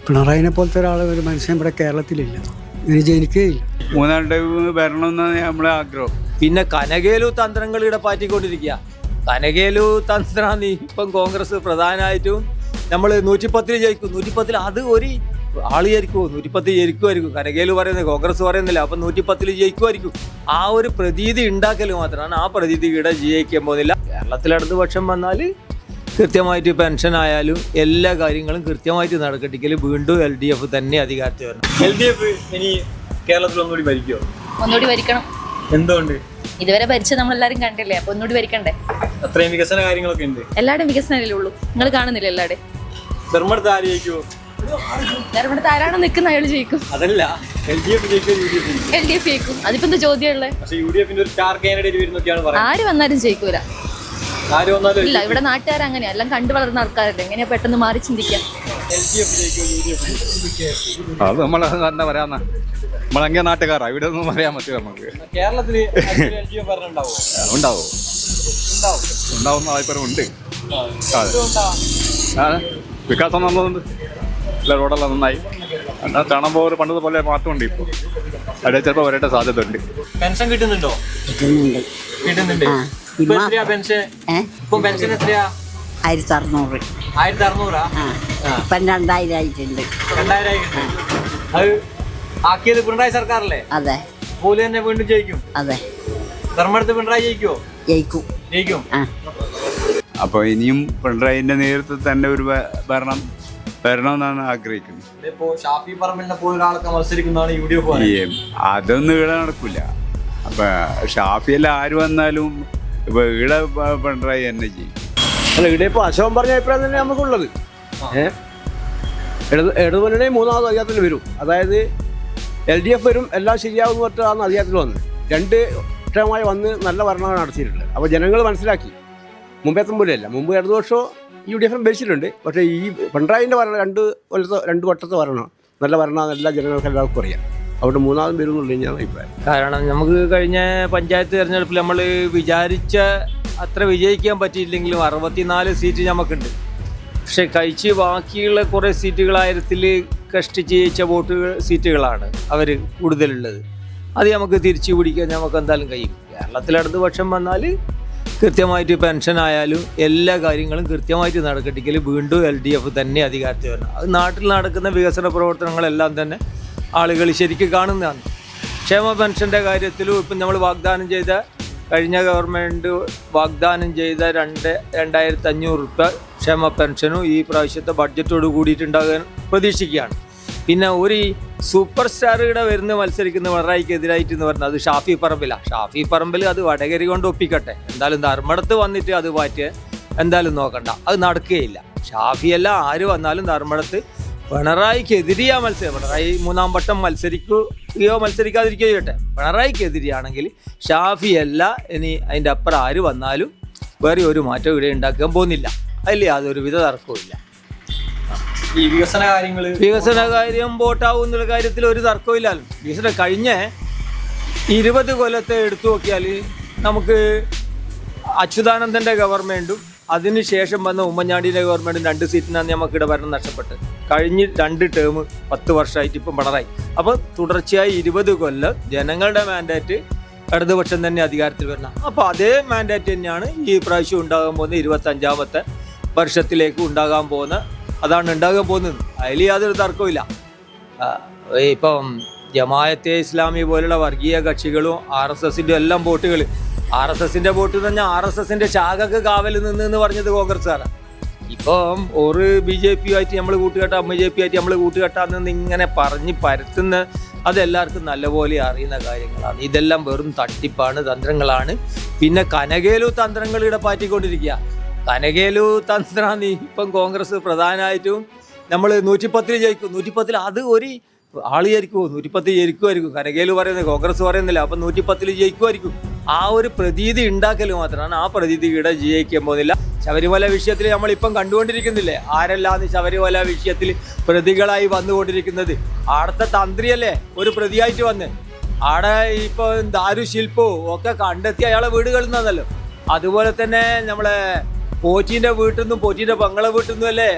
പിണറായിനെ പോലത്തെ ഒരാൾ ഒരു മനുഷ്യൻ ഇവിടെ കേരളത്തിലില്ല, ഇങ്ങനെ ജനിക്കുകയില്ല. മൂന്നാം ടൈം വരണമെന്നാണ് നമ്മുടെ ആഗ്രഹം. പിന്നെ കനകേലു തന്ത്രങ്ങളിവിടെ പാറ്റിക്കൊണ്ടിരിക്കുക. കനകേലു തന്ത്രമാണ് ഇപ്പം കോൺഗ്രസ് പ്രധാനമായിട്ടും നമ്മൾ 110 ജയിക്കും, 110 അത് ഒരു ആള് ജയിക്കുമോ, 110 ജയിക്കുമായിരിക്കും. കനകേലു പറയുന്നത് കോൺഗ്രസ് പറയുന്നില്ല, അപ്പം 110 ജയിക്കുമായിരിക്കും. ആ ഒരു പ്രതീതി ഉണ്ടാക്കൽ മാത്രമാണ്. ആ പ്രതീതി ഇവിടെ ജയിക്കാൻ പോകുന്നില്ല. കേരളത്തിൽ ഇടതുപക്ഷം വന്നാൽ കൃത്യമായിട്ട് പെൻഷൻ ആയാലും എല്ലാ കാര്യങ്ങളും കൃത്യമായിട്ട് നടക്കട്ടിക്കൽ വീണ്ടും LDF തന്നെ അധികാരത്തിൽ വരണം. LDF ഇനി കേരളത്തിൽ ഒന്നുകൂടി ഭരിക്കുമോ? ഒന്നുകൂടി ഭരിക്കണം. എന്തുകൊണ്ട്? ഇതുവരെ ഭരിച്ചത് നമ്മളെല്ലാരും കണ്ടില്ലേ, അപ്പൊ ഒന്നുകൂടി ഭരിക്കണ്ടേ? അത്രയും വികസന കാര്യങ്ങളൊക്കെ ഉണ്ട്. എല്ലാവരുടെയും വികസനമല്ലേ ഉള്ളൂ, നിങ്ങൾ കാണുന്നില്ല എല്ലാവരുടെയും. ധർമ്മടത്ത് ആര് ജയിക്കുമോ? ധർമ്മടത്ത് ആരാണോ നിൽക്കുന്ന അയാൾ ജയിക്കും. അതല്ല, LDF ജയിക്കുമോ UDF? LDF ജയിക്കും. അതിപ്പോ എന്താ ചോദ്യമുള്ളത്? പക്ഷെ UDF ഒരു സ്റ്റാർ കാൻഡിഡേറ്റ് വരുന്നൊക്കെയാണ് പറയുന്നത്. ആര് വന്നാലും ജയിക്കൂല. ആര് വന്നാലും ഇല്ല, ഇവിടെ നാട്ടുകാർ അങ്ങനെയാ, എല്ലാം കണ്ടു വളർന്ന ആൾക്കാരല്ലേ, എങ്ങനെയാ പെട്ടെന്ന് മാറി ചിന്തിക്കാം. LDF ജയിക്കുമോ UDF? അത് നമ്മൾ എന്താ പറയാന്ന, നമ്മളങ്ങനെ നാട്ടുകാരാ, ഇവിടെ ഒന്നും പറയാൻ പറ്റില്ല നമുക്ക്. കേരളത്തില് LDF ഭരണം ഉണ്ടാവോ? ഉണ്ടാവും ഉണ്ടാവുന്ന അഭിപ്രായം ഉണ്ട്. വികാസം നല്ലതുണ്ട്, എല്ലാ റോഡെല്ലാം നന്നായി. എന്നാൽ കാണുമ്പോൾ പണ്ടത് പോലെ മാറ്റമുണ്ട്. ഇപ്പോൾ അവിടെ ചിലപ്പോൾ വരേണ്ട സാധ്യത ഉണ്ട്. പെൻഷൻ കിട്ടുന്നുണ്ടോ? കിട്ടുന്നുണ്ട്. ഇപ്പൊ എത്രയാ പെൻഷൻ? ഇപ്പൊ പെൻഷൻ എത്രയാ? 1600. 1600? ഇപ്പം 2000 ആയിട്ടുണ്ട്. 2000 ആയിട്ടുണ്ട്. അത് ആക്കിയത് പിണറായി സർക്കാരല്ലേ? അതെ പോലെ തന്നെ വീണ്ടും ജയിക്കും. അതെ, ധർമ്മടത്ത് പിണറായി ജയിക്കുമോ? ജയിക്കും. ജയിക്കും. അപ്പോൾ ഇനിയും പിണറായിൻ്റെ നേതൃത്വത്തിൽ തന്നെ ഒരു ഭരണം വരണമെന്നാണ് ആഗ്രഹിക്കുന്നത്. ഇപ്പോ ഷാഫി പറമ്പിലിനെ പോലെ ഒരാളൊക്കെ മത്സരിക്കുന്നതാണ് UDF പറയുന്നത്. അതൊന്നും ഇവിടെ നടക്കില്ല. അപ്പം ഷാഫിയെല്ലാം ആര് വന്നാലും ഇപ്പോൾ ഇവിടെ പിണറായി തന്നെ ചെയ്യും. അല്ല, ഇവിടെ ഇപ്പോൾ അശോകൻ പറഞ്ഞ അഭിപ്രായം തന്നെ നമുക്കുള്ളത്. ഇടതുമുന്നണി മൂന്നാമത് അധികാരത്തിൽ വരും. അതായത് LDF വരും, എല്ലാം ശരിയാവുന്ന പറഞ്ഞാണ് അധികാരത്തിൽ വന്നത്. 2 ടേമായി വന്ന് നല്ല ഭരണമാണ് നടത്തിയിട്ടുള്ളത്. അപ്പോൾ ജനങ്ങൾ മനസ്സിലാക്കി. മുമ്പേത്തെ പോലെയല്ല, മുമ്പ് ഇടതുപക്ഷവും UDF ഭരിച്ചിട്ടുണ്ട്. പക്ഷേ ഈ പിണറായിൻ്റെ ഭരണം 2 വട്ടത്തെ ഭരണം നല്ല ഭരണമാണ് എല്ലാ ജനങ്ങൾക്കും എല്ലാവർക്കും അറിയാം. അവിടെ മൂന്നാമതും വരും എന്നുള്ളത് ഞാൻ അഭിപ്രായം. കാരണം നമുക്ക് കഴിഞ്ഞ പഞ്ചായത്ത് തിരഞ്ഞെടുപ്പിൽ നമ്മൾ വിചാരിച്ച അത്ര വിജയിക്കാൻ പറ്റിയില്ലെങ്കിലും 64 സീറ്റ് നമുക്കുണ്ട്. പക്ഷെ കഴിച്ച് ബാക്കിയുള്ള കുറേ സീറ്റുകൾ 1000-ൽ കഷ്ടിച്ച് ജയിച്ച സീറ്റുകളാണ് അവർ കൂടുതലുള്ളത്. അത് നമുക്ക് തിരിച്ചു പിടിക്കാൻ നമുക്ക് എന്തായാലും കഴിയും. കേരളത്തിൽ ഇടതുപക്ഷം വന്നാൽ കൃത്യമായിട്ട് പെൻഷൻ ആയാലും എല്ലാ കാര്യങ്ങളും കൃത്യമായിട്ട് നടക്കട്ടിക്കൽ വീണ്ടും LDF തന്നെ അധികാരത്തിൽ വരണം. അത് നാട്ടിൽ നടക്കുന്ന വികസന പ്രവർത്തനങ്ങളെല്ലാം തന്നെ ആളുകൾ ശരിക്കും കാണുന്നതാണ്. ക്ഷേമ പെൻഷൻ്റെ കാര്യത്തിലും ഇപ്പം നമ്മൾ വാഗ്ദാനം ചെയ്ത, കഴിഞ്ഞ ഗവൺമെൻറ് വാഗ്ദാനം ചെയ്ത 2500 രൂപ ക്ഷേമ പെൻഷനും ഈ പ്രാവശ്യത്തെ ബഡ്ജറ്റോട് കൂടിയിട്ടുണ്ടാകാൻ പ്രതീക്ഷിക്കുകയാണ്. പിന്നെ ഒരു സൂപ്പർ സ്റ്റാർ ഇവിടെ വരുന്ന മത്സരിക്കുന്ന പിണറായിക്ക് എതിരായിട്ട് എന്ന് പറഞ്ഞാൽ അത് ഷാഫി പറമ്പിലാണ്. ഷാഫി പറമ്പിൽ അത് വടകരി കൊണ്ട് ഒപ്പിക്കട്ടെ, എന്തായാലും ധർമ്മടത്ത് വന്നിട്ട് അത് മാറ്റി എന്തായാലും നോക്കണ്ട, അത് നടക്കുകയില്ല. ഷാഫിയല്ല ആര് വന്നാലും ധർമ്മടത്ത് പിണറായിക്ക് എതിരെയാ മത്സരം. പിണറായി 3ാം വട്ടം മത്സരിക്കുകയോ മത്സരിക്കാതിരിക്കുകയോ ചെയ്യട്ടെ, പിണറായിക്ക് എതിരെയാണെങ്കിൽ ഷാഫിയല്ല ഇനി അതിൻ്റെ അപ്പുറം ആര് വന്നാലും വേറെ ഒരു മാറ്റം ഇവിടെ ഉണ്ടാക്കാൻ പോകുന്നില്ല. അതിൽ യാതൊരു വിധ തർക്കവുമില്ല. ഈ വികസന കാര്യം വോട്ടാവും എന്നുള്ള കാര്യത്തിൽ ഒരു തർക്കമില്ലല്ലോ. വികസനം കഴിഞ്ഞ 20 കൊല്ലത്തെ എടുത്തു നോക്കിയാൽ നമുക്ക് അച്യുതാനന്ദൻ്റെ ഗവൺമെൻറ്റും അതിനുശേഷം വന്ന ഉമ്മൻചാണ്ടിൻ്റെ ഗവൺമെൻറ്റും 2 സീറ്റിനാണ് നമുക്കിവിടെ ഭരണം നഷ്ടപ്പെട്ടത്. കഴിഞ്ഞ് 2 ടേം 10 വർഷമായിട്ട് ഇപ്പം പിണറായി. അപ്പോൾ തുടർച്ചയായി 20 കൊല്ലം ജനങ്ങളുടെ മാൻഡേറ്റ് ഇടതുപക്ഷം തന്നെ അധികാരത്തിൽ വരണം. അപ്പോൾ അതേ മാൻഡേറ്റ് തന്നെയാണ് ഈ പ്രാവശ്യം ഉണ്ടാകാൻ പോകുന്ന 25ാമത്തെ വർഷത്തിലേക്ക് ഉണ്ടാകാൻ പോകുന്ന, അതാണ് ഉണ്ടാകാൻ പോകുന്നത്. അതിൽ യാതൊരു തർക്കമില്ല. ഇപ്പം ജമാഅത്തെ ഇസ്ലാമി പോലുള്ള വർഗീയ കക്ഷികളും RSSൻ്റെ എല്ലാം വോട്ടുകൾ, RSSൻ്റെ വോട്ട് എന്ന് പറഞ്ഞാൽ RSSൻ്റെ ശാഖക്ക് കാവൽ നിന്ന് പറഞ്ഞത് കോൺഗ്രസ്സുകാരാണ്. ഇപ്പം ഒരു BJP ആയിട്ട് നമ്മൾ കൂട്ടുകെട്ടാം, BJP ആയിട്ട് നമ്മൾ കൂട്ടുകെട്ടാന്ന് ഇങ്ങനെ പറഞ്ഞ് പരത്തുന്ന അതെല്ലാവർക്കും നല്ലപോലെ അറിയുന്ന കാര്യങ്ങളാണ്. ഇതെല്ലാം വെറും തട്ടിപ്പാണ്, തന്ത്രങ്ങളാണ്. പിന്നെ കനകേലു തന്ത്രങ്ങളിവിടെ പാറ്റിക്കൊണ്ടിരിക്കുക. കനകേലു തന്ത്രമാണ് ഇപ്പം കോൺഗ്രസ് പ്രധാനമായിട്ടും നമ്മൾ 110 ജയിക്കും, 110 അത് ഒരു ആള് ജയിക്കുമോ, 110 ജയിക്കുമായിരിക്കും. കനകേലു പറയുന്നത് കോൺഗ്രസ് പറയുന്നില്ല, അപ്പം 110 ജയിക്കുമായിരിക്കും. ആ ഒരു പ്രതീതി ഉണ്ടാക്കൽ മാത്രമാണ്. ആ പ്രതീതി ഇവിടെ ജയിക്കാൻ പോകുന്നില്ല. ശബരിമല വിഷയത്തിൽ നമ്മളിപ്പം കണ്ടുകൊണ്ടിരിക്കുന്നില്ലേ ആരെല്ലാം ശബരിമല വിഷയത്തിൽ പ്രതികളായി വന്നുകൊണ്ടിരിക്കുന്നത്. ആടത്തെ തന്ത്രിയല്ലേ ഒരു പ്രതിയായിട്ട് വന്ന് ആടെ ഇപ്പോൾ ദാരുശില്പവും ഒക്കെ കണ്ടെത്തി അയാളെ വീടുകളിൽ നിന്നല്ലോ. അതുപോലെ തന്നെ നമ്മളെ പോറ്റീൻ്റെ വീട്ടിൽ നിന്നും പോറ്റീൻ്റെ പെങ്ങളെ വീട്ടിൽ നിന്നും അല്ലേ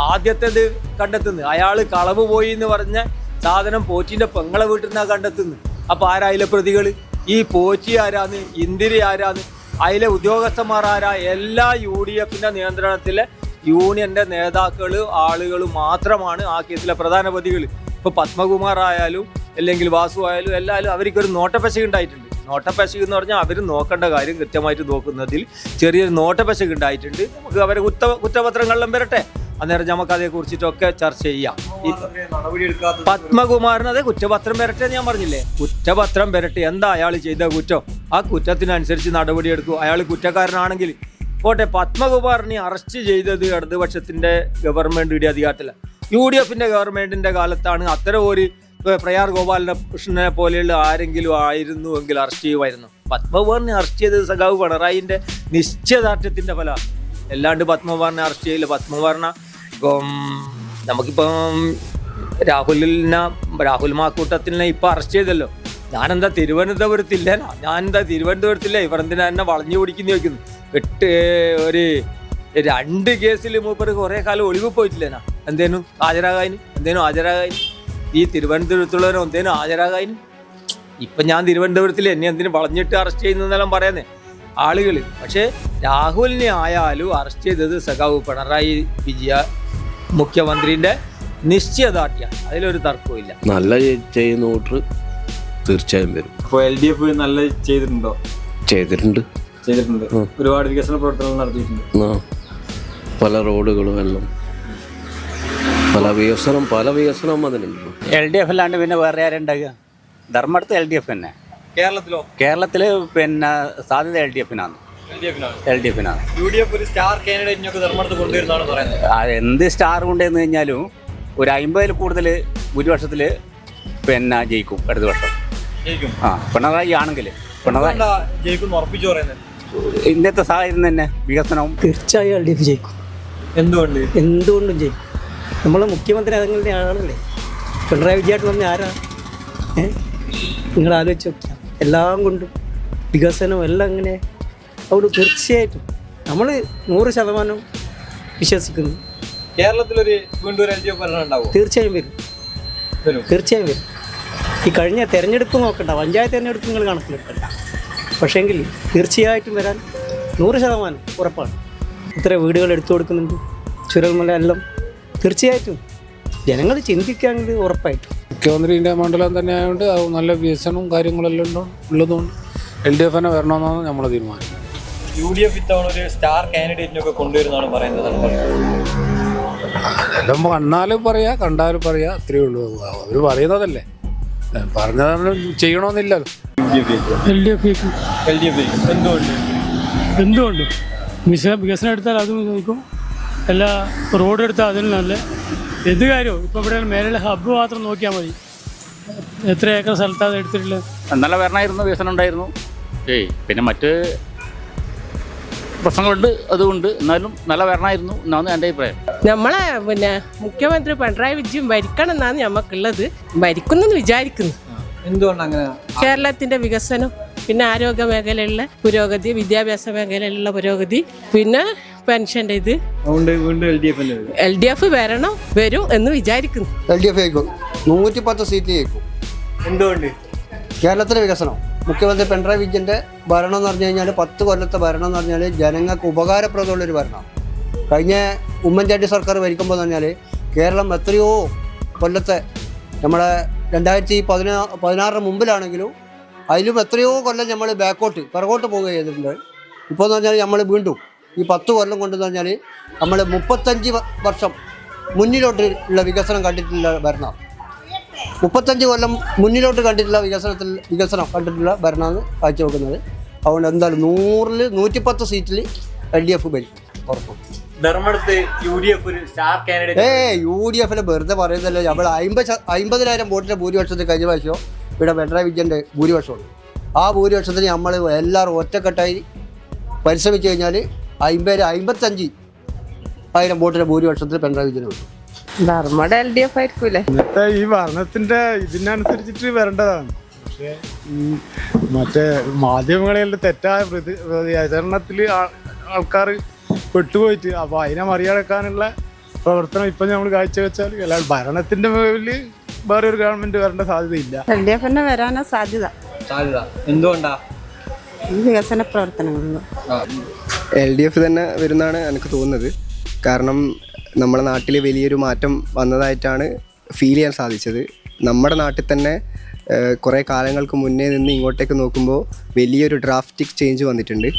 ആദ്യത്തേത് കണ്ടെത്തുന്നത്. അയാൾ കളവ് പോയി എന്ന് പറഞ്ഞ സാധനം പോറ്റിൻ്റെ പെങ്ങളെ വീട്ടിൽ നിന്നാണ് കണ്ടെത്തുന്നത്. അപ്പോൾ ആരായിലെ പ്രതികൾ? ഈ പോറ്റി ആരാന്ന്, ഇന്ദിര ആരാന്ന്, അതിലെ ഉദ്യോഗസ്ഥന്മാർ ആരാ? എല്ലാ UDFന്റെ നിയന്ത്രണത്തിലെ യൂണിയന്റെ നേതാക്കൾ ആളുകൾ മാത്രമാണ് ആ കേസിലെ പ്രധാന പ്രതികൾ. ഇപ്പോൾ പത്മകുമാർ ആയാലും അല്ലെങ്കിൽ വാസു ആയാലും എല്ലാവരും അവർക്കൊരു നോട്ടപ്പശക് ഉണ്ടായിട്ടുണ്ട്. നോട്ടപ്പശക് എന്ന് പറഞ്ഞാൽ അവർ നോക്കേണ്ട കാര്യം കൃത്യമായിട്ട് നോക്കുന്നതിൽ ചെറിയൊരു നോട്ടപ്പശക് ഉണ്ടായിട്ടുണ്ട്. നമുക്ക് അവരെ കുറ്റപത്രങ്ങളെല്ലാം വരട്ടെ, അന്നേരം നമുക്ക് അതേക്കുറിച്ചിട്ടൊക്കെ ചർച്ച ചെയ്യാം. പത്മകുമാറിന് അതേ കുറ്റപത്രം വരട്ടെ ഞാൻ പറഞ്ഞില്ലേ, കുറ്റപത്രം വരട്ടെ. എന്താ അയാൾ ചെയ്ത കുറ്റം, ആ കുറ്റത്തിനനുസരിച്ച് നടപടിയെടുക്കും. അയാൾ കുറ്റക്കാരനാണെങ്കിൽ പോട്ടെ. പത്മകുമാറിനെ അറസ്റ്റ് ചെയ്തത് ഇടതുപക്ഷത്തിൻ്റെ ഗവൺമെൻറ് ഇടി അധികാരത്തില്ല. UDFന്റെ ഗവൺമെൻറ്റിൻ്റെ കാലത്താണ്. അത്തരം ഒരു പ്രയാർ ഗോപാലകൃഷ്ണനെ പോലെയുള്ള ആരെങ്കിലും ആയിരുന്നു എങ്കിൽ അറസ്റ്റ് ചെയ്യുമായിരുന്നു. പത്മകുമാറിനെ അറസ്റ്റ് ചെയ്തത് സഖാവ് പിണറായിൻ്റെ നിശ്ചയദാർഢ്യത്തിൻ്റെ ഫലമാണ്. അല്ലാണ്ട് പത്മകുമാറിനെ അറസ്റ്റ് ചെയ്യില്ല. പത്മകുമാറിനെ നമുക്കിപ്പം രാഹുൽ മാക്കൂട്ടത്തിനെ ഇപ്പം അറസ്റ്റ് ചെയ്തല്ലോ. ഞാനെന്താ തിരുവനന്തപുരത്തില്ലേനാ? ഞാനെന്താ തിരുവനന്തപുരത്തില്ല? ഇവരെന്തിനാ എന്നെ വളഞ്ഞു പിടിക്കുന്നു ചോദിക്കുന്നു. ഒരു 2 കേസിൽ മൂപ്പർ കുറേ കാലം ഒളിവ് പോയിട്ടില്ലേനാ? എന്തേനും ഹാജരാകാൻ ഈ തിരുവനന്തപുരത്തുള്ളവരോ എന്തേനും ഹാജരാകാൻ? ഇപ്പം ഞാൻ തിരുവനന്തപുരത്തിൽ എന്നെ എന്തിനും വളഞ്ഞിട്ട് അറസ്റ്റ് ചെയ്യുന്നതെല്ലാം പറയുന്നേ ആളുകൾ. പക്ഷേ രാഹുലിനെ ആയാലും അറസ്റ്റ് ചെയ്തത് സഖാവ് പിണറായി മുഖ്യമന്ത്രിൻ്റെ നിശ്ചയദാർഢ്യം, അതിലൊരു തർക്കവും. നല്ല ചെയ്യുന്ന വോട്ടർ തീർച്ചയായും വരും. അപ്പോൾ LDF നല്ല ചെയ്തിട്ടുണ്ടോ? ചെയ്തിട്ടുണ്ട്. ഒരുപാട് വികസന പ്രവർത്തനങ്ങൾ നടത്തിയിട്ടുണ്ട്. പല റോഡുകളും എല്ലാം പല വികസനം അതിനുണ്ട്. LDF അല്ലാണ്ട് പിന്നെ വേറെ ആരുണ്ടാകുക? ധർമ്മടത്ത് LDF തന്നെ. കേരളത്തിൽ പിന്നെ സാധ്യത LDFനാണ്. UDF ഒരു സ്റ്റാർ കാൻഡിഡേറ്റിനൊക്കെ ധർമ്മടത്ത് കൊണ്ടുവരുന്നതാണ് പറയുന്നത്. എന്ത് സ്റ്റാർ കൊണ്ടുവന്നു കഴിഞ്ഞാലും ഒരു 50-ൽ കൂടുതൽ ഭൂരിപക്ഷത്തിൽ പിന്നെ ജയിക്കും ഇടതുപക്ഷം. പിണറായി ആണെങ്കിൽ ജയിക്കും ഉറപ്പിച്ചു പറയുന്നത്. ഇന്നത്തെ സാഹചര്യം തന്നെ വികസനവും തീർച്ചയായും LDF ജയിക്കും. എന്തുകൊണ്ടും ജയിക്കും. നമ്മളെ മുഖ്യമന്ത്രി അതങ്ങളുടെ ആളല്ലേ പിണറായി വിജയൻ പറഞ്ഞ ആരാ? നിങ്ങൾ ആലോചിച്ച് നോക്കിയാൽ എല്ലാം കൊണ്ടും വികസനവും എല്ലാം ഇങ്ങനെ അവിടെ തീർച്ചയായിട്ടും നമ്മൾ 100% വിശ്വസിക്കുന്നു. കേരളത്തിലൊരു വീണ്ടും LDF ഭരണം ഉണ്ടാവും. തീർച്ചയായും വരും. ഈ കഴിഞ്ഞ തെരഞ്ഞെടുപ്പ് നോക്കണ്ട, പഞ്ചായത്ത് തെരഞ്ഞെടുപ്പ് നിങ്ങൾ കണക്കിലെടുക്കണ്ട. പക്ഷേങ്കിൽ തീർച്ചയായിട്ടും വരാൻ 100% ഉറപ്പാണ്. ഇത്ര വീടുകൾ എടുത്തു കൊടുക്കുന്നുണ്ട്, ചുരൽമല എല്ലാം. തീർച്ചയായിട്ടും ജനങ്ങൾ ചിന്തിക്കുകയാണെങ്കിൽ ഉറപ്പായിട്ടും മുഖ്യമന്ത്രിൻ്റെ മണ്ഡലം തന്നെ ആയതുകൊണ്ട് അത് നല്ല വികസനവും കാര്യങ്ങളെല്ലാം ഉള്ളതുകൊണ്ട് LDF തന്നെ വരണമെന്നാണ് നമ്മളെ തീരുമാനം. UDF ഇത്തവണ ഒരു സ്റ്റാർ കാൻഡിഡേറ്റിനൊക്കെ കൊണ്ടുവരുന്നതാണ് പറയുന്നത്. അതെല്ലാം കണ്ടാലും പറയാ, കണ്ടാലും പറയാ, അത്രയേ ഉള്ളൂ. അവർ പറയുന്നതല്ലേ, പറഞ്ഞതാണ് ചെയ്യണമെന്നില്ലല്ലോ. എന്തുകൊണ്ട് വികസനം എടുത്താൽ അതും ചോദിക്കും, എല്ലാ റോഡ് എടുത്താൽ അതിന് നല്ല എന്ത് കാര്യവും. ഇപ്പോൾ ഇവിടെ മേലുള്ള ഹബ്ബ് മാത്രം നോക്കിയാൽ മതി. എത്ര ഏക്കർ സ്ഥലത്താണ് എടുത്തിട്ടുള്ളത്. നല്ല ഭരണമായിരുന്നു, വികസനം ഉണ്ടായിരുന്നു. പിന്നെ മറ്റ് പ്രശ്നങ്ങളുണ്ട്, അതുകൊണ്ട് എന്നാലും നല്ല ഭരണമായിരുന്നു എന്നാണ് എൻ്റെ അഭിപ്രായം. നമ്മളെ മുഖ്യമന്ത്രി പിണറായി വിജയൻ ഭരിക്കണം എന്നാണ് ഞമ്മക്കുള്ളത്. ഭരിക്കുന്നെന്ന് വിചാരിക്കുന്നു. എന്തുകൊണ്ട് അങ്ങനെ? കേരളത്തിന്റെ വികസനം, പിന്നെ ആരോഗ്യ മേഖലയിലുള്ള പുരോഗതി, വിദ്യാഭ്യാസ മേഖലയിലുള്ള പുരോഗതി, പിന്നെ പെൻഷൻ്റെ ഇത്. LDF വരും എന്ന് വിചാരിക്കുന്നു. LDF ജയിക്കും. 110 സീറ്റ് ജയിക്കും. എന്തുകൊണ്ട്? കേരളത്തിലെ വികസനം, മുഖ്യമന്ത്രി പിണറായി വിജയൻ്റെ ഭരണം എന്ന് പറഞ്ഞു കഴിഞ്ഞാൽ 10 കൊല്ലത്തെ ഭരണം എന്ന് പറഞ്ഞാൽ ജനങ്ങൾക്ക് ഉപകാരപ്രദമുള്ളൊരു ഭരണം. കഴിഞ്ഞ ഉമ്മൻചാണ്ടി സർക്കാർ ഭരിക്കുമ്പോൾ എന്ന് പറഞ്ഞാൽ കേരളം എത്രയോ കൊല്ലത്തെ, നമ്മുടെ 2016 മുമ്പിലാണെങ്കിലും അതിലും എത്രയോ കൊല്ലം നമ്മൾ പിറകോട്ട് പോവുക ചെയ്തിട്ടുണ്ട്. ഇപ്പോൾ എന്ന് പറഞ്ഞാൽ നമ്മൾ വീണ്ടും ഈ 10 കൊല്ലം കൊണ്ടെന്ന് പറഞ്ഞാൽ നമ്മൾ 35 വർഷം മുന്നിലോട്ടുള്ള വികസനം കണ്ടിട്ടുള്ള ഭരണം. 35 കൊല്ലം മുന്നിലോട്ട് കണ്ടിട്ടുള്ള വികസനം കണ്ടിട്ടുള്ള ഭരണമാണ് കാഴ്ചവെക്കുന്നത്. അതുകൊണ്ട് എന്തായാലും 100-ൽ 110 സീറ്റിൽ LDF ഭരിക്കും ഉറപ്പും. UDF വെറുതെ പറയുന്നല്ലോ. നമ്മൾ 50,000 വോട്ടിൻ്റെ ഭൂരിപക്ഷത്തിൽ കഴിഞ്ഞ പ്രാവശ്യം ഇവിടെ പിണറായി വിജയൻ്റെ ഭൂരിപക്ഷമുണ്ട്. ആ ഭൂരിപക്ഷത്തിന് നമ്മൾ എല്ലാവരും ഒറ്റക്കെട്ടായി പരിശ്രമിച്ചു കഴിഞ്ഞാൽ 55,000 വോട്ടിൻ്റെ ഭൂരിപക്ഷത്തിൽ പിണറായി വിജയന് കിട്ടും. ധർമ്മട LDF ആയിരിക്കൂലേ? ഇന്നത്തെ ഈ ഭരണത്തിൻ്റെ ഇതിനനുസരിച്ചിട്ട് വരേണ്ടതാണ്. പക്ഷേ മറ്റേ മാധ്യമങ്ങളിൽ തെറ്റായ പ്രചരണത്തിൽ ആൾക്കാർ പെട്ടുപോയിട്ട്, അപ്പോൾ അതിനെ മറികടക്കാനുള്ള പ്രവർത്തനം ഇപ്പം നമ്മൾ കാഴ്ചവെച്ചാൽ അല്ലാതെ ഭരണത്തിൻ്റെ മുകളിൽ വേറെ ഒരു ഗവൺമെൻറ് വരേണ്ട സാധ്യതയില്ല. LDF തന്നെ വരാനാ സാധ്യത. എന്തുകൊണ്ടാ? വികസന പ്രവർത്തനങ്ങളിലും LDF തന്നെ വരുന്നതാണ് എനിക്ക് തോന്നുന്നത്. കാരണം നമ്മുടെ നാട്ടിൽ വലിയൊരു മാറ്റം വന്നതായിട്ടാണ് ഫീൽ ചെയ്യാൻ സാധിച്ചത്. നമ്മുടെ നാട്ടിൽ തന്നെ കുറേ കാലങ്ങൾക്ക് മുന്നേ നിന്ന് ഇങ്ങോട്ടേക്ക് നോക്കുമ്പോൾ വലിയൊരു ഡ്രാഫ്റ്റിക് ചേഞ്ച് വന്നിട്ടുണ്ട്.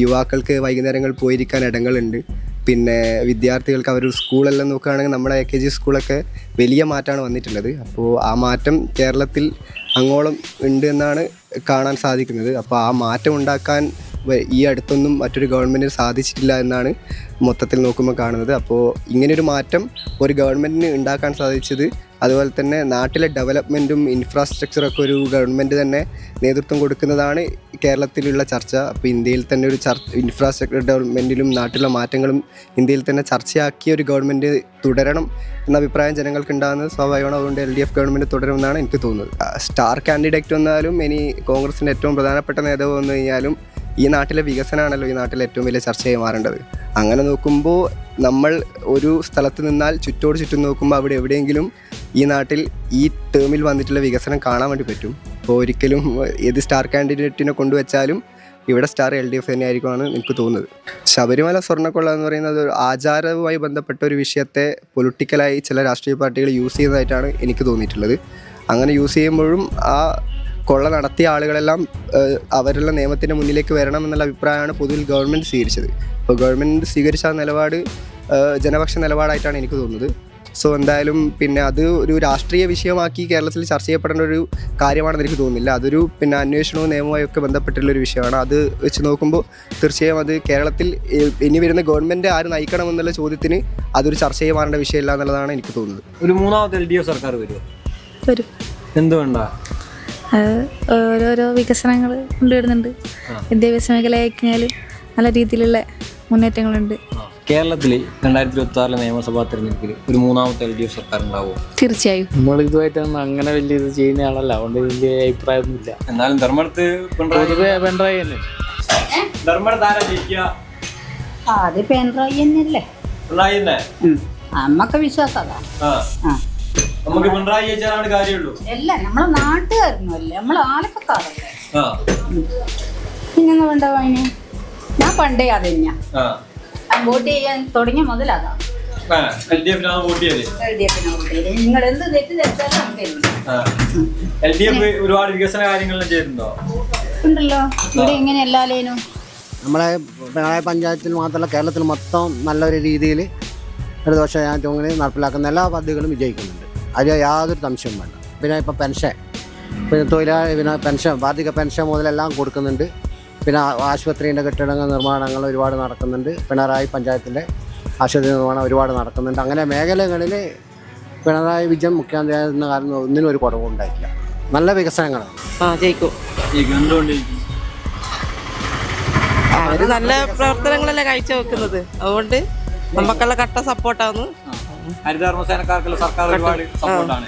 യുവാക്കൾക്ക് വൈകുന്നേരങ്ങൾ പോയിരിക്കാൻ ഇടങ്ങളുണ്ട്. പിന്നെ വിദ്യാർത്ഥികൾക്ക് അവർ സ്കൂളെല്ലാം നോക്കുകയാണെങ്കിൽ നമ്മുടെ AKG സ്കൂളൊക്കെ വലിയ മാറ്റമാണ് വന്നിട്ടുള്ളത്. അപ്പോൾ ആ മാറ്റം കേരളത്തിൽ അങ്ങോളം ഉണ്ട് എന്നാണ് കാണാൻ സാധിക്കുന്നത്. അപ്പോൾ ആ മാറ്റം ഉണ്ടാക്കാൻ ഈ അടുത്തൊന്നും മറ്റൊരു ഗവൺമെൻറ്റിന് സാധിച്ചിട്ടില്ല എന്നാണ് മൊത്തത്തിൽ നോക്കുമ്പോൾ കാണുന്നത്. അപ്പോൾ ഇങ്ങനൊരു മാറ്റം ഒരു ഗവൺമെൻറ്റിന് ഉണ്ടാക്കാൻ സാധിച്ചത്, അതുപോലെ തന്നെ നാട്ടിലെ ഡെവലപ്മെൻറ്റും ഇൻഫ്രാസ്ട്രക്ചറൊക്കെ ഒരു ഗവൺമെൻറ് തന്നെ നേതൃത്വം കൊടുക്കുന്നതാണ് കേരളത്തിലുള്ള ചർച്ച. അപ്പോൾ ഇന്ത്യയിൽ തന്നെ ഒരു ഇൻഫ്രാസ്ട്രക്ചർ ഡെവലപ്മെൻറ്റിലും നാട്ടിലെ മാറ്റങ്ങളും ഇന്ത്യയിൽ തന്നെ ചർച്ചയാക്കിയ ഒരു ഗവൺമെൻറ് തുടരണം എന്ന അഭിപ്രായം ജനങ്ങൾക്ക് ഉണ്ടാകുന്നത് സ്വാഭാവികമാണ്. അതുകൊണ്ട് LDF ഗവൺമെൻറ് തുടരുമെന്നാണ് എനിക്ക് തോന്നുന്നത്. സ്റ്റാർ കാൻഡിഡേറ്റ് വന്നാലും ഇനി കോൺഗ്രസിൻ്റെ ഏറ്റവും പ്രധാനപ്പെട്ട നേതാവ് വന്നു കഴിഞ്ഞാലും ഈ നാട്ടിലെ വികസനമാണല്ലോ ഈ നാട്ടിലെ ഏറ്റവും വലിയ ചർച്ചയായി മാറേണ്ടത്. അങ്ങനെ നോക്കുമ്പോൾ നമ്മൾ ഒരു സ്ഥലത്ത് നിന്നാൽ ചുറ്റോട് ചുറ്റും നോക്കുമ്പോൾ അവിടെ എവിടെയെങ്കിലും ഈ നാട്ടിൽ ഈ ടേമിൽ വന്നിട്ടുള്ള വികസനം കാണാൻ വേണ്ടി പറ്റും. അപ്പോൾ ഒരിക്കലും ഏത് സ്റ്റാർ കാൻഡിഡേറ്റിനെ കൊണ്ടുവച്ചാലും ഇവിടെ സ്റ്റാർ LDF തന്നെയായിരിക്കുമെന്നാണ് എനിക്ക് തോന്നുന്നത്. ശബരിമല സ്വർണ്ണക്കൊള്ള എന്ന് പറയുന്നത് ഒരു ആചാരവുമായി ബന്ധപ്പെട്ട ഒരു വിഷയത്തെ പൊളിറ്റിക്കലായി ചില രാഷ്ട്രീയ പാർട്ടികൾ യൂസ് ചെയ്യുന്നതായിട്ടാണ് എനിക്ക് തോന്നിയിട്ടുള്ളത്. അങ്ങനെ യൂസ് ചെയ്യുമ്പോഴും ആ കൊള്ള നടത്തിയ ആളുകളെല്ലാം അവരുടെ നിയമത്തിൻ്റെ മുന്നിലേക്ക് വരണം എന്നുള്ള അഭിപ്രായമാണ് പൊതുവിൽ ഗവൺമെൻറ് സ്വീകരിച്ചത്. അപ്പോൾ ഗവൺമെൻറ് സ്വീകരിച്ച നിലപാട് ജനപക്ഷ നിലപാടായിട്ടാണ് എനിക്ക് തോന്നുന്നത്. സോ എന്തായാലും പിന്നെ അത് ഒരു രാഷ്ട്രീയ വിഷയമാക്കി കേരളത്തിൽ ചർച്ച ചെയ്യപ്പെടേണ്ട ഒരു കാര്യമാണെന്ന് എനിക്ക് തോന്നുന്നില്ല. അതൊരു പിന്നെ അന്വേഷണവും നിയമവുമായി ഒക്കെ ബന്ധപ്പെട്ടുള്ളൊരു വിഷയമാണ്. അത് വെച്ച് നോക്കുമ്പോൾ തീർച്ചയായും അത് കേരളത്തിൽ ഇനി വരുന്ന ഗവൺമെൻറ് ആര് നയിക്കണമെന്നുള്ള ചോദ്യത്തിന് അതൊരു ചർച്ചയായി മാറേണ്ട വിഷയമില്ല എന്നുള്ളതാണ് എനിക്ക് തോന്നുന്നത്. ഒരു മൂന്നാമത്തെ LDF സർക്കാർ വരുമോ? വരും. എന്തുകൊണ്ടാ? ഓരോരോ വികസനങ്ങൾ കൊണ്ടുവരുന്നുണ്ട്. വിദ്യാഭ്യാസ മേഖലയായിക്കഴിഞ്ഞാൽ നല്ല രീതിയിലുള്ള മുന്നേറ്റങ്ങളുണ്ട്. കേരളത്തിൽ 2026 നിയമസഭാ തെരഞ്ഞെടുപ്പിൽ ഒരു മൂന്നാമത്തെ LDF സർക്കാർ ഉണ്ടാവുമോ? തീർച്ചയായും. നമ്മൾ ഇതുമായിട്ടൊന്നും അങ്ങനെ വലിയ ഇത് ചെയ്യുന്ന ആളല്ല, അതുകൊണ്ട് വലിയ അഭിപ്രായമൊന്നുമില്ല. എന്നാലും ധർമ്മടത്ത് പിണറായി തന്നെ. ധർമ്മടത്ത് ആരാ ജയിക്കുക? അത് പിണറായി തന്നെയല്ലേ. പിണറായി തന്നെ നമ്മക്ക് വിശ്വാസം. നമുക്ക് പിണറായി ജയിച്ചാലാണ് കാര്യമുള്ളൂ. അല്ല, നമ്മളെ നാട്ടുകാരനല്ലേ, നമ്മളെ ആലപ്പക്കാരല്ലേ. പിന്നെ വേണ്ട അതിന് ഞാൻ പണ്ടേ അതന്നെയാ വോട്ട് ചെയ്യാൻ തുടങ്ങിയ മുതലതാ. നിങ്ങൾ എന്ത് LDF ഒരുപാട് വികസന കാര്യങ്ങളെല്ലാം ചെയ്യുന്നുണ്ടോ? ഉണ്ടല്ലോ. ഇവിടെ ഇങ്ങനെ എല്ലാലേനും നമ്മളെ പിണറായി പഞ്ചായത്തിൽ മാത്രമല്ല കേരളത്തിൽ മൊത്തം നല്ലൊരു രീതിയിൽ ഇടതുപക്ഷ ജനാധിപത്യം നടപ്പിലാക്കുന്ന എല്ലാ പദ്ധതികളും വിജയിക്കുന്നുണ്ട്. അതിൽ യാതൊരു സംശയവും വേണ്ട. പിന്നെ ഇപ്പോൾ പെൻഷൻ, പിന്നെ തൊഴിലാളി പിന്നെ പെൻഷൻ, വാർഷിക പെൻഷൻ മുതലെല്ലാം കൊടുക്കുന്നുണ്ട്. പിന്നെ ആശുപത്രിൻ്റെ കെട്ടിടങ്ങൾ നിർമ്മാണങ്ങൾ ഒരുപാട് നടക്കുന്നുണ്ട്. പിണറായി പഞ്ചായത്തിൻ്റെ ആശുപത്രി നിർമ്മാണം ഒരുപാട് നടക്കുന്നുണ്ട്. അങ്ങനെ മേഖലകളിൽ പിണറായി വിജയൻ മുഖ്യമന്ത്രി എന്ന കാരണം ഒന്നിനും ഒരു കുറവും ഉണ്ടായിട്ടില്ല. നല്ല വികസനങ്ങളാണ്. ജയിക്കും. അവർ നല്ല പ്രവർത്തനങ്ങളല്ലേ കാഴ്ചവെക്കുന്നത്. അതുകൊണ്ട് നമുക്കുള്ള കട്ട സപ്പോർട്ടാണ്. ഹരിതകർമ്മസേനക്കാർക്കുള്ള സർക്കാർ ഒരുപാട് സപ്പോർട്ടാണ്.